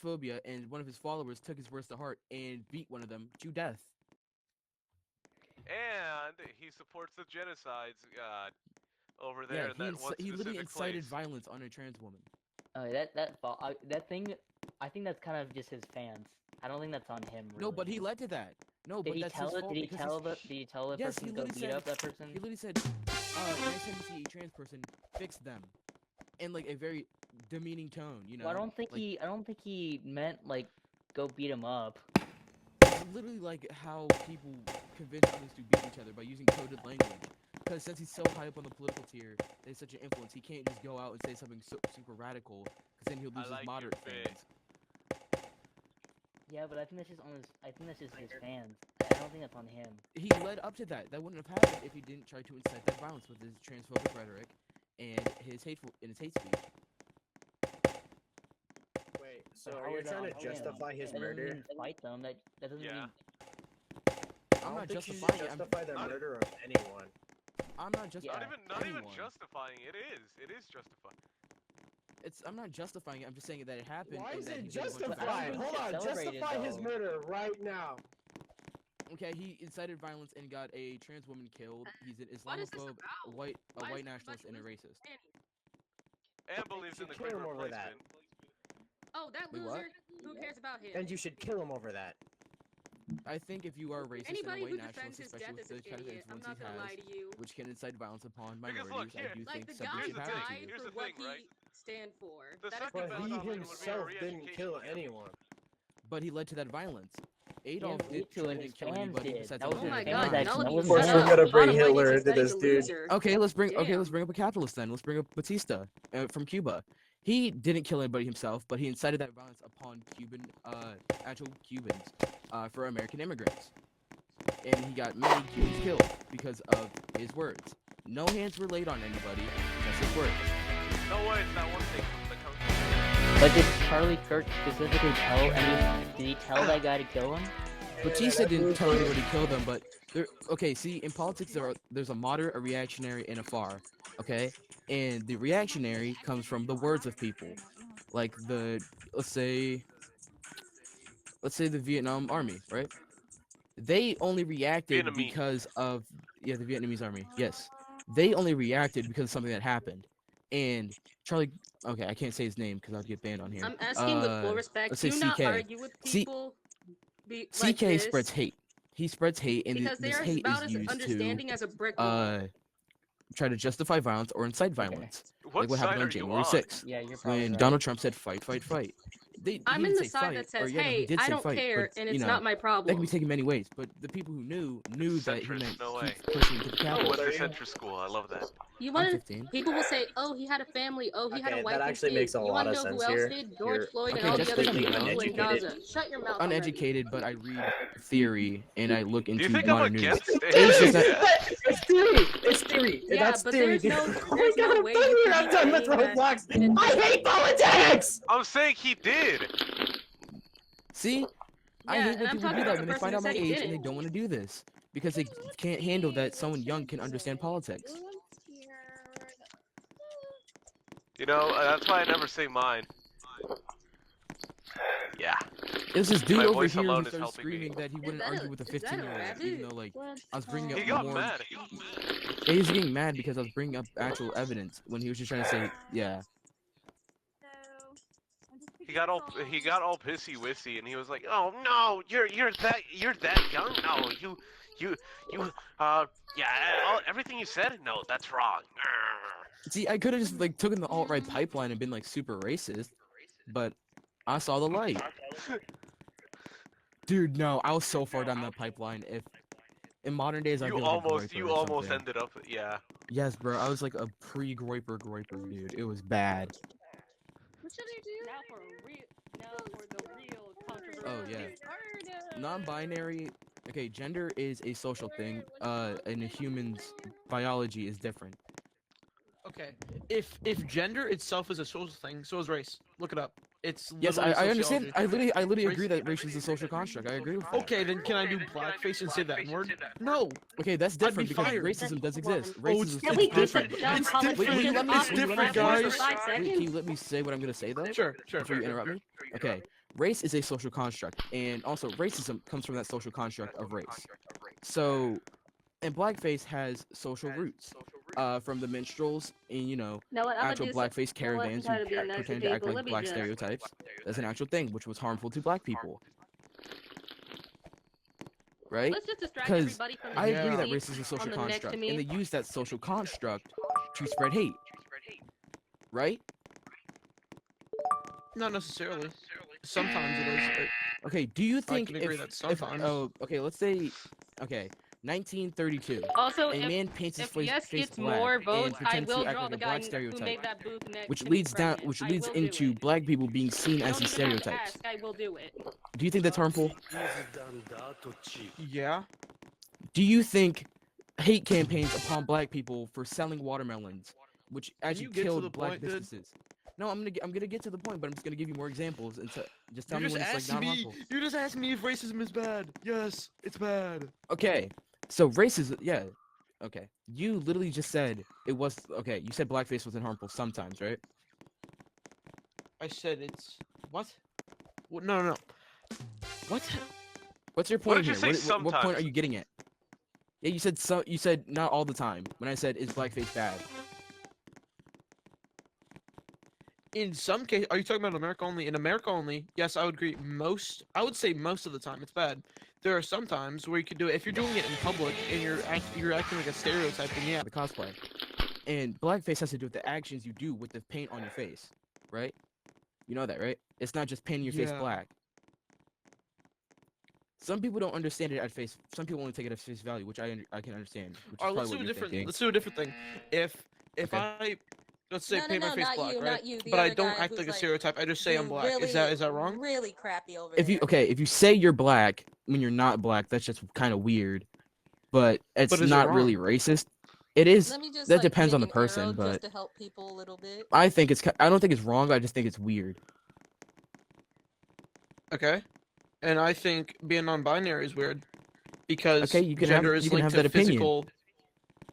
phobia, and one of his followers took his words to heart and beat one of them to death. And he supports the genocides over Yeah, there in that one he literally specific place. incited violence on a trans woman. That thing, I think that's kind of just his fans. I don't think that's on him. Really. No, but he led to that. No, Did but he that's tell his it? fault Did he because tell he's... the? Did he tell the Yes, person he to go literally beat said. up that person? He literally said, "Next time you see a trans person, fix them," in like a very demeaning tone. You know. Well, I don't think like, he. I don't think he meant like go beat him up. It's literally like how people convince others to beat each other by using coded language. Because since he's so high up on the political tier, there's such an influence, he can't just go out and say something super radical, because then he'll lose his moderate fans. Yeah, but I think that's just on his. I think that's just his fans. I don't think that's on him. He led up to that. That wouldn't have happened if he didn't try to incite that violence with his transphobic rhetoric and his hate speech. Wait, so are you trying to justify his murder? Fight them. That doesn't mean. I'm not justifying it. Justify the murder of anyone. I'm not justifying. Not even justifying. It is justifying. I'm not justifying it. I'm just saying that it happened. Why and is that it he did a bunch of justified? violence. Hold on, justify his murder right now. Okay, he incited violence and got a trans woman killed. He's an Islamophobe, a white nationalist, and a racist. And believes in the kill great him over that. replacement. Oh, that Wait, loser. what? Who cares about him? And you should kill him over that. I think if you are a racist Anybody and a who white defends nationalist, his especially death with is the an kind of idiot. I'm influence not he gonna lie has, to you. which can incite violence upon Because minorities, look, here, I do Like think the something guy should happen to died you. Here's for the what thing, right? he stand for. The That second is best But he option would be a himself didn't re-education kill camp. anyone. But he led to that violence. Adolf didn't lead to it, didn't his kill fans anybody did. besides That was Oh his my fans god, that- none of that you was shut his Of course, up. we're gonna bring Bottom line Hitler is into he's this, a dude. loser. Okay, let's bring Damn. let's bring up a capitalist then. Let's bring up Batista from Cuba. He didn't kill anybody himself, but he incited that violence upon actual Cubans, for American immigrants. And he got many Cubans killed because of his words. No hands were laid on anybody, just his words. No way, it's not one thing that comes. But did Charlie Kirk specifically tell did he tell that guy to kill him? Batista didn't tell anybody to kill them, but okay, see, in politics there's a moderate, a reactionary, and a far, okay? And the reactionary comes from the words of people. Like let's say the Vietnam Army, right? They only reacted Vietnamese. because of the Vietnamese army. Yes. They only reacted because of something that happened. And Charlie, okay, I can't say his name because I'd get banned on here. I'm asking with full respect. Let's say Do not CK. argue with people. CK like spreads hate. He spreads hate, and because this they are hate about is as used understanding to as a brick wall. try to justify violence or incite violence. What Like what side happened on are you January on? 6th. Yeah, you're probably When right. Donald Trump said fight, fight, fight. I'm he in didn't the say side fight, that says, or, yeah, no, he hey, did I say don't fight, care, but, and you it's know, not my that problem. can be taken many ways, but the people who knew that he Centrist, meant no way. keep pushing to the I capital. went to Centrist school. I love that. You I'm want 15. people will say, oh, he had a family, oh, he had a Okay, wife that and actually kids. makes a You lot want to of know who sense else here. did? George You're Floyd and Okay, all just the other because I'm people in uneducated. Gaza. Shut your mouth already. Uneducated, but I read theory and I look Do into you think I'm modern news. against It's just that It's theory! It's theory! Yeah, That's but theory, there's dude. no- Oh my there's no God, way I'm you done! could I'm be done with saying that Roblox! I hate politics! I'm saying he did. see, I Yeah, hate and when I'm people do talking that about when the they find out person my who said he age and they didn't. don't want to do this because they can't handle that someone young can understand politics. You know, that's why I never say mine. Yeah. There's this dude My over voice here who alone is started helping me. screaming that he wouldn't that argue a- with a is that a 15-year-old, rabbit? even though like I was bringing He up got more. mad. Yeah, he's getting mad because I was bringing up actual evidence when he was just trying to say, yeah. He got all pissy wissy, and he was like, "Oh no, you're that young? No, yeah, everything you said, no, that's wrong." See, I could have just like taken the alt-right pipeline and been like super racist, but I saw the light. Dude, no, I was so far down that pipeline. If in modern days, I'd be like a Groyper You or almost something. ended up, yeah. Yes, bro, I was like a pre-Groyper, dude. It was bad. What should I do? Now for the real controversy. Oh yeah. Non-binary. Okay, gender is a social thing. And a human's biology is different. Okay, if gender itself is a social thing, so is race. Look it up. It's Yes, I literally understand. sociology. I literally Race- agree that race is a social construct. I agree with that. Okay, then can I do blackface and say that word? No. Okay, that's I'd be different because fired. racism does exist. Oh, Racism it's is Can a we social keep it construct. down? It's Politics? Wait, can you different. let me? It's Can you let me different, finish? guys. 5 Wait, can you seconds. let me say what I'm gonna say though? Sure. Before you interrupt me? Okay. Race is a social construct, and also racism comes from that social construct of race. So, and blackface has social roots, from the minstrels and Know what? I'm actual gonna do blackface caravans who I'm tired of being nice to pretend to act people. like Let me black just- stereotypes. That's an actual thing, which was harmful to black people. Right? Let's just distract 'Cause everybody from the I agree that seat race is a social on the next to construct, me. and they use that social construct to spread hate. Right? Not necessarily. Sometimes it is. Okay, do you think can agree if, that sometimes. oh, okay, let's say, okay, 1932, Also, a man paints his if face, yes face gets black more and votes, I pretends will to act draw like the a guy black who stereotype, made that booth next which to me leads down, president. which I leads will do into it. black people being seen You as don't these even have to stereotypes. ask, I will do it. Do you think that's harmful? Yeah. Do you think hate campaigns upon black people for selling watermelons, which actually you get to killed the black point, dude? businesses? No, I'm gonna get to the point, but I'm just gonna give you more examples and just tell You me just when it's like asked not me. harmful. You just asked me if racism is bad. Yes, it's bad. Okay, so racism, yeah. Okay, you literally just said it was okay. You said blackface wasn't harmful sometimes, right? I said it's what? No, no, no. What? What's your What point did you here? say What point are sometimes? you getting at? Yeah, you said so. You said not all the time. When I said is blackface bad? In some cases, are you talking about America only? In America only, yes, I would agree. I would say most of the time, it's bad. There are some times where you could do it if you're doing it in public and you're acting like a stereotype. Then yeah, The cosplay, and blackface has to do with the actions you do with the paint on your face, right? You know that, right? It's not just painting your face Yeah. black. Some people don't understand it at face. Some people only take it at face value, which I can understand. Which is All right, probably let's what do a you're different. thinking. Let's do a different thing. If Okay. let's say No, paint my face not black, you, right? not you. The But I other don't guy act who's, like a like, stereotype. I just say I'm being black. really, Is that wrong? Really crappy over If you there. if you say you're black when you're not black, that's just kind of weird. But it's But is it not really wrong? racist. It is. Let me just, that like, depends on make the an person, arrow but just to help people a little bit. I think it's. I don't think it's wrong. I just think it's weird. Okay. And I think being non-binary is weird because Okay, you can gender have is you can linked have to that opinion. physical.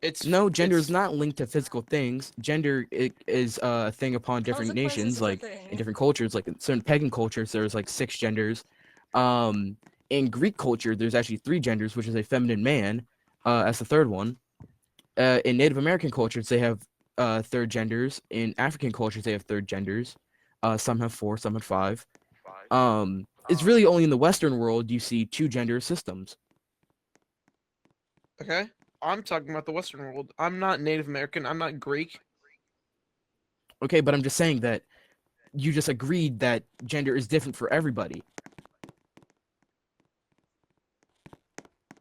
It's No, gender is it's- not linked to physical things. Gender is a thing upon different Consequences nations, is a like thing. in different cultures. Like in certain pagan cultures, there's like 6 genders. In Greek culture, there's actually 3 genders, which is a feminine man, as the third one. In Native American cultures, they have third genders. In African cultures, they have third genders. Some have 4, some have 5. It's really only in the Western world you see 2 gender systems. Okay. I'm talking about the Western world. I'm not Native American. I'm not Greek. Okay, but I'm just saying that you just agreed that gender is different for everybody.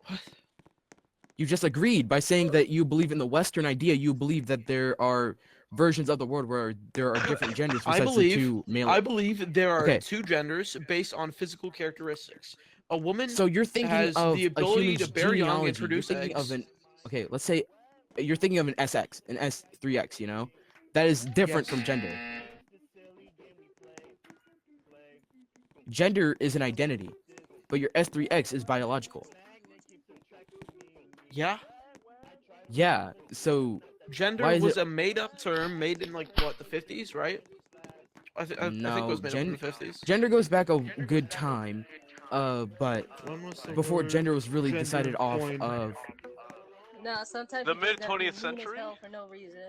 What? You just agreed by saying that you believe in the Western idea. You believe that there are versions of the world where there are different genders I besides believe- the 2 male. I believe there are Okay. 2 genders based on physical characteristics. A woman So you're thinking has of the ability a human's to bear young and genealogy. You're produce thinking eggs. of an okay. Let's say you're thinking of an SX, an S3X. You know, that is different Yes. from gender. Gender is an identity, but your S3X is biological. Yeah. Yeah. So Gender Why is was it- a made-up term made in like what the 50s, right? I think it No, was made up in the 50s. gender goes back a good time, but When was the before word gender was really gender decided off coined? of. Nah, sometimes The you just gotta be mid-20th mean as century? hell for no reason.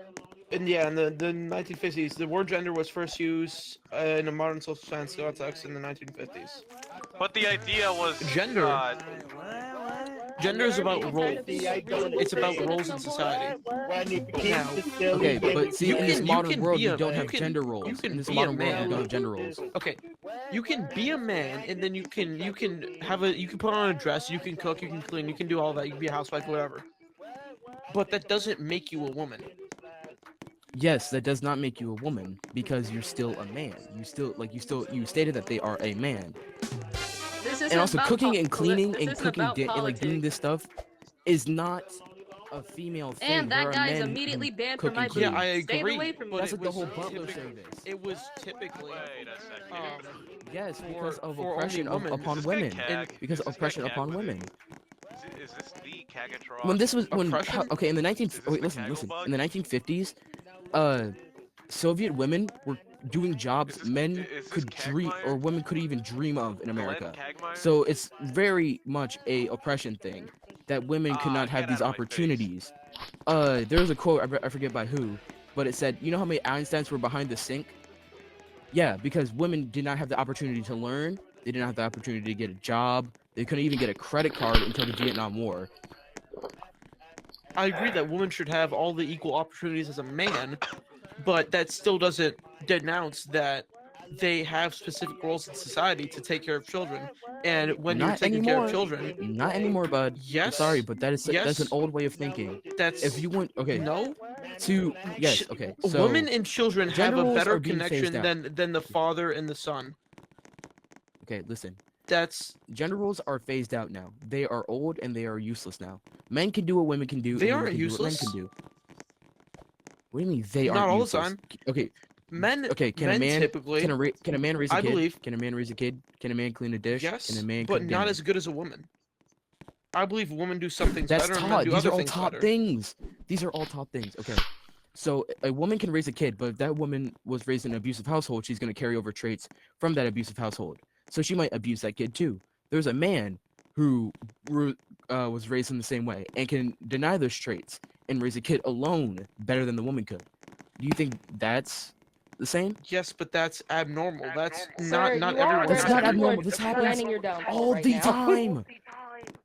And yeah, in the 1950s, the word gender was first used in a modern social science context in the 1950s. But the idea was Gender. Gender is about roles. It's about roles in society. Now, Okay, but see, in this you modern can world, be you a- don't you have can- gender you roles. can In this be a modern world, you man. don't have gender roles. okay, you can be a man, and then you can put on a dress, you can cook, you can clean, you can do all that. You can be a housewife, whatever. But that doesn't make you a woman. Yes, that does not make you a woman because you're still a man. You stated that they are a man. This isn't And also about cooking and cleaning this and isn't cooking about and like doing politics. this stuff is not a female thing. And There that are guy is men immediately who banned cook from my and booth. Yeah, clean. I agree. Stay away from me. but That's it like the was whole butler typic- service. It was typically Wait a second. Yes, for- because of for only oppression women. upon Is this guy women. Cag? Because Is of this guy oppression Cag upon with it? women. Is this the Cagatron? When this was when Oppression? okay in the 19 Is this wait the listen Kaggle in the bug? 1950s, Soviet women were doing jobs Is this- men is this could dream Quagmire? or women could even dream of in Glenn America. Quagmire? So it's very much a oppression thing that women could not have get these out of my face. opportunities. There was a quote I forget by who, but it said, "You know how many Einsteins were behind the sink?" Yeah, because women did not have the opportunity to learn. They didn't have the opportunity to get a job. They couldn't even get a credit card until the Vietnam War. I agree that women should have all the equal opportunities as a man, but that still doesn't denounce that they have specific roles in society to take care of children. And when you're Not taking care of anymore. children, Not anymore, bud. I'm yes, sorry, but that's an yes, old way of thinking. that's If you want, okay, no. yes, Ch- okay. So Women and children have gender a roles better are being phased connection out. than the father and the son. okay, listen. That's Gender roles are phased out now. They are old and they are useless now. Men can do what women can do. They and women aren't can do what men useless. can do. What do you mean they Not aren't all the useless? time. Okay, men. okay. Can men a man typically, can a man raise a I kid? believe- Can a man raise a kid? Can a man clean a dish? yes, Can a man but cook not dinner? as good as a woman. I believe women do some things That's better, and men taught. do These other are all things taught better. things. These are all taught things. Okay. So a woman can raise a kid, but if that woman was raised in an abusive household, she's going to carry over traits from that abusive household. So she might abuse that kid too. There's a man who was raised in the same way and can deny those traits and raise a kid alone better than the woman could. Do you think that's the same? Yes, but that's abnormal. That's Sir, not you are everyone. That's has not to- abnormal. This happens planning your downfall all right the now. time.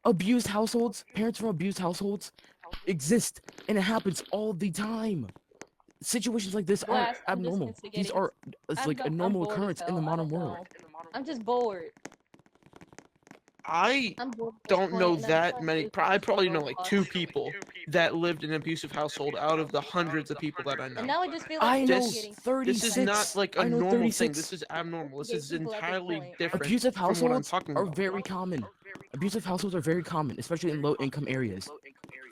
Abused households, parents from abused households exist, and it happens all the time. Situations like this aren't Blast, I'm just abnormal. These instigating. are it's like a I'm normal bored as occurrence in hell, the I modern don't world. know. I'm just bored. I I'm bored at this don't point, know and I'm that trying many. to I probably know Roblox. like 2 people that lived in an abusive household out of the hundreds of people that I And know. now I just feel I like know This- getting 36. This is not like a I know normal 36. thing. This is abnormal. This Okay, is people at this entirely point. different Abusive from what I'm households talking are about. very common. Abusive households are very common, especially in low-income areas.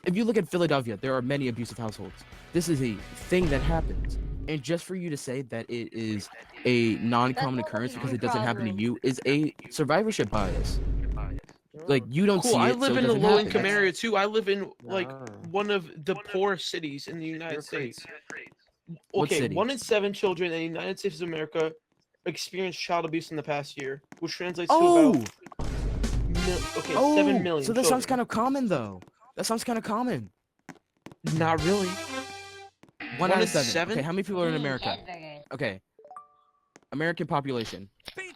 If you look at Philadelphia, there are many abusive households. This is a thing that happens. And just for you to say that it is a non-common That's not occurrence the because it doesn't happen to problem. you is a survivorship bias. Like you don't Cool. see it, I so live it in a doesn't low happen. income That's- area too. I live in like Nah. one of the poor cities in the United States. What Okay, city? 1 in 7 children in the United States of America experienced child abuse in the past year, which translates to Oh, about 7 million. so that sounds children. kind of common though. That sounds kind of common. Not really. One One out in of 7. seven? Okay, how many people are in Mm, America? cheeseburger. Okay. American population.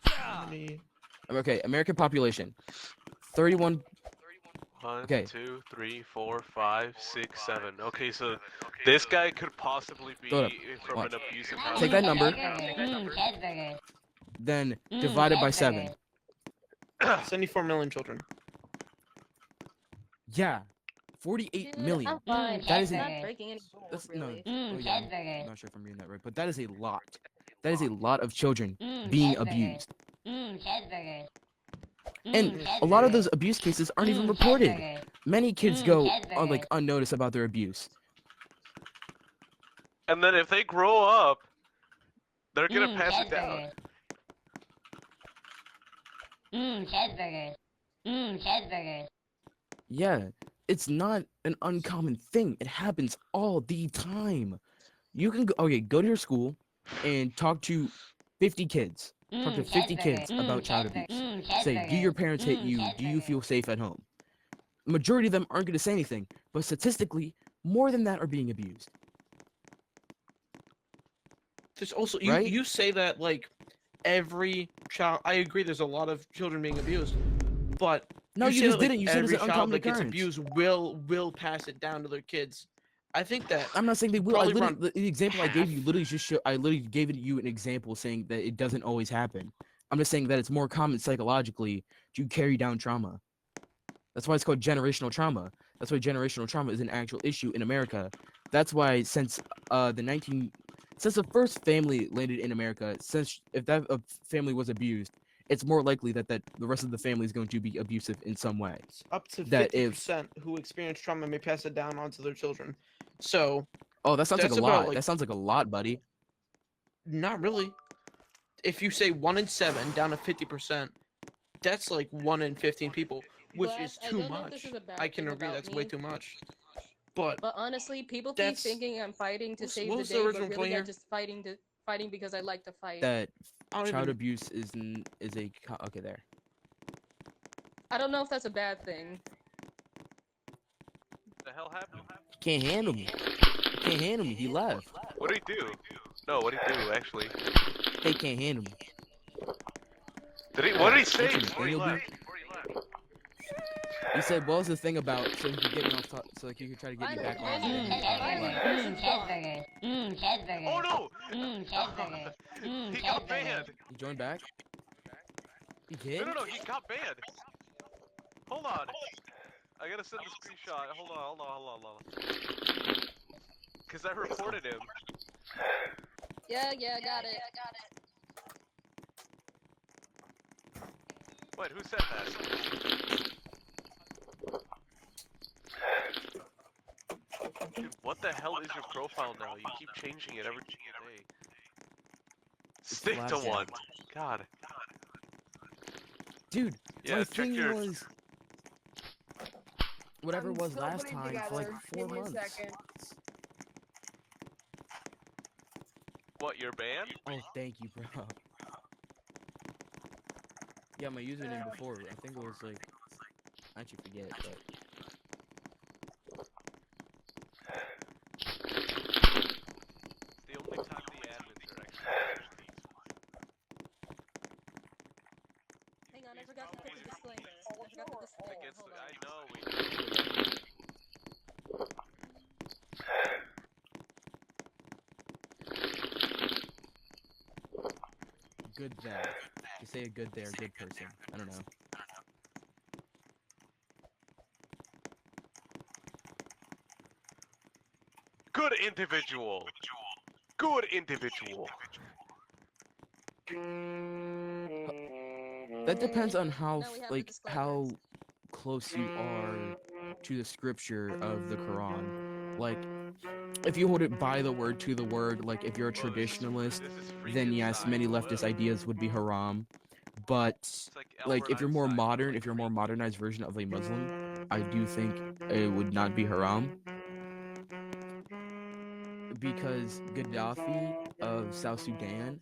How many- Okay, American population. 31. 1, Okay. 2, 3, 4, 5, 6, 7. Okay, so this guy could possibly be Hold up. from Watch. an abusive Take that household. number. Cheeseburger. Then divided by 7. 74 million children. Yeah. 48 Dude, million. I'm fine. That is I'm an- not breaking any rules, That's really. no. Oh, yeah, I'm Cheeseburger. not sure if I'm reading that right, but that is a lot. That is a lot of children Mm, being cheeseburger. abused. Cheeseburger. And a lot of those abuse cases aren't even reported. Cheeseburger. Many kids Mm, go cheeseburger. like unnoticed about their abuse. And then if they grow up, they're gonna pass it down. Cheeseburger. Cheeseburger. Yeah, it's not an uncommon thing. It happens all the time. You can go to your school and talk to 50 kids. Talk to 50 kids about child abuse. Say, do your parents hit you? Do you feel safe at home? Majority of them aren't going to say anything, but statistically, more than that are being abused. There's also Right? you say that like every child. I agree. There's a lot of children being abused, but No, you say just that, like, didn't. You said it's every an child uncommon that gets occurrence. abused will pass it down to their kids. I think that I'm not saying they will. I Probably literally, around the example I gave you half. literally just I literally gave you an example saying that it doesn't always happen. I'm just saying that it's more common psychologically to carry down trauma. That's why it's called generational trauma. That's why generational trauma is an actual issue in America. That's why since the first family landed in America, since if that family was abused, it's more likely that the rest of the family is going to be abusive in some way. Up to That 50% who experience trauma may pass it down onto their children. So, Oh, that sounds like That's a about, lot. like- That sounds like a lot, buddy. not really. If you say 1 in 7 down to 50%, that's like 1 in 15 people, which But is I too don't know if this much. is a bad I can thing agree about that's way me. too much. But But honestly, people keep That's- thinking I'm fighting to What's- save what the was the day, but original point really here? I'm just fighting because I like to fight. That I don't child even, abuse is a okay there. I don't know if that's a bad thing. The hell happened? Can't handle me. Can't handle me. He left. What did he do? No, what did he do actually? They can't handle me. What did he say Listen, before he Daniel left? He said, "What was the thing about so he could get me off so like he could try to get me back on?" Oh no! He got banned. He joined back. He did. No, he got banned. Hold on. I gotta send the screenshot. Hold on. Cause I reported him. Yeah, got it. Wait, who said that? Dude, what the hell is your profile now? You keep changing it every single day. Stick to Flapjack. one. God. Dude, Yeah, my check thing your. was whatever it I'm was still last putting time for like together. 4 Give me a months. second. What, you're banned? Oh, thank you, bro. Yeah, my username before, I think it was like, I actually forget, but The only time the admins are actually Hang on, I forgot to put the disclaimer. against Hold the, on. I know we good there. Just say a good there, good person. I don't know. Good individual. Good individual. That depends on how Now we have the like disclaimer. how close you are to the scripture of the Quran. Like, if you hold it by the word to the word, like if you're a traditionalist, This is then freaking yes, many science. leftist ideas would be haram. But It's like like Albert if you're more Einstein, modern, like if you're a more Greek. modernized version of a Muslim, I do think it would not be haram. Because Gaddafi of South Sudan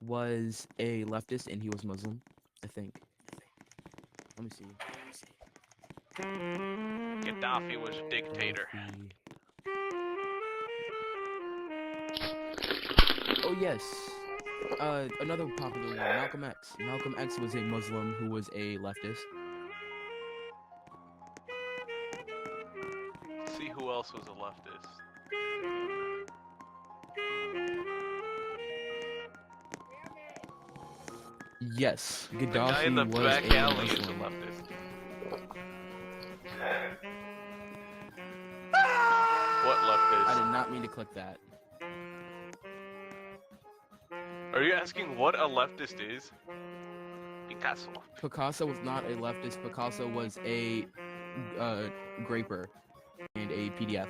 was a leftist and he was Muslim, I think. Let me see. Gaddafi was a dictator. Gaddafi. Oh yes. Another popular one, Malcolm X. Malcolm X was a Muslim who was a leftist. See who else was a leftist. Yes, The guy in Gaddafi the was back a alley is a Muslim. leftist. What I leftist? did not mean to click that. Are you asking what a leftist is? Picasso. Picasso was not a leftist. Picasso was a graper and a PDF.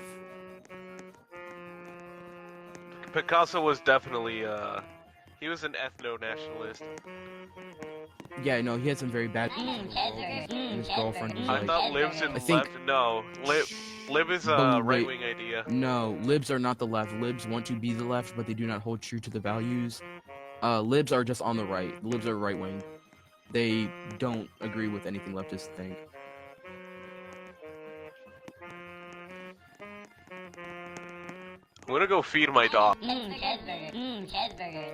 Picasso was definitely he was an ethno-nationalist. Yeah, no, he had some very bad. His girlfriend was I like, thought libs in I think- left. No, lib is a But wait. right-wing idea. no, libs are not the left. Libs want to be the left, but they do not hold true to the values. Libs are just on the right. Libs are right wing. They don't agree with anything leftists think. I'm gonna go feed my dog. Cheeseburger. Cheeseburger.